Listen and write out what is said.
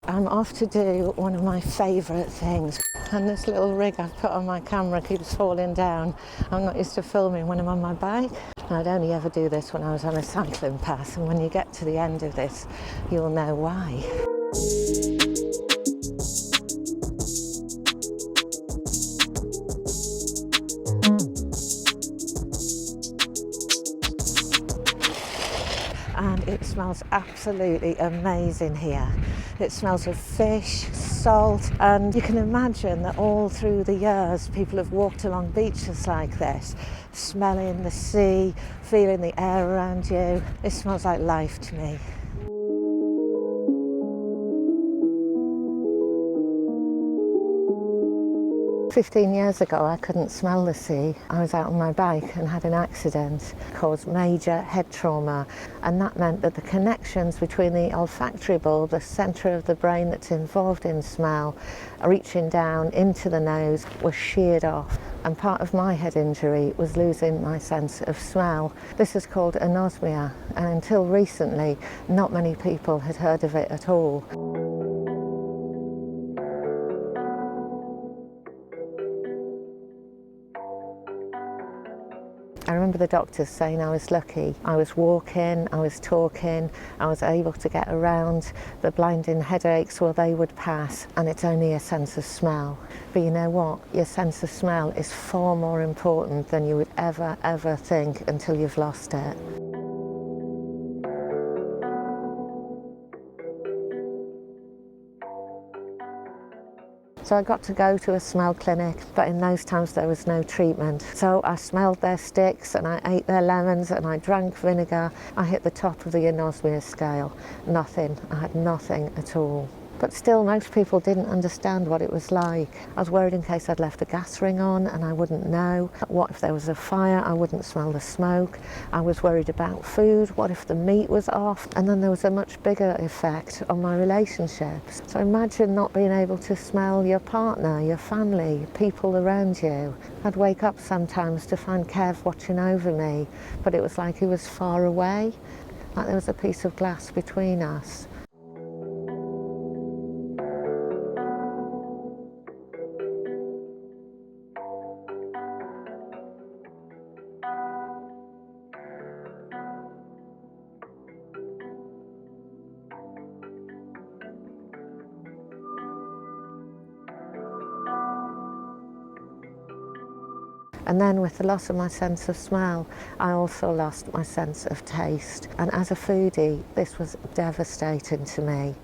I'm off to do one of my favourite things, and this little rig I've put on my camera keeps falling down. I'm not used to filming when I'm on my bike. I'd only ever do this when I was on a cycling path, and when you get to the end of this, you'll know why. And it smells absolutely amazing here. It smells of fish, salt, and you can imagine that all through the years people have walked along beaches like this, smelling the sea, feeling the air around you. It smells like life to me. "15 years ago, I couldn't smell the sea. I was out on my bike and had an accident, caused major head trauma, and that meant that the connections between the olfactory bulb, the centre of the brain that's involved in smell, reaching down into the nose, was sheared off. And part of my head injury was losing my sense of smell. This is called anosmia, and until recently, not many people had heard of it at all. I remember the doctors saying I was lucky. I was walking, I was talking, I was able to get around. The blinding headaches, well, they would pass, and it's only a sense of smell. But you know what? Your sense of smell is far more important than you would ever think until you've lost it. So I got to go to a smell clinic, but in those times there was no treatment. So I smelled their sticks and I ate their lemons and I drank vinegar. I hit the top of the anosmia scale. Nothing. I had nothing at all. But still, most people didn't understand what it was like. I was worried in case I'd left the gas ring on and I wouldn't know. What if there was a fire? I wouldn't smell the smoke. I was worried about food. What if the meat was off? And then there was a much bigger effect on my relationships. So imagine not being able to smell your partner, your family, people around you. I'd wake up sometimes to find Kev watching over me, but it was like he was far away, like there was a piece of glass between us. And then with the loss of my sense of smell, I also lost my sense of taste. And as a foodie, this was devastating to me.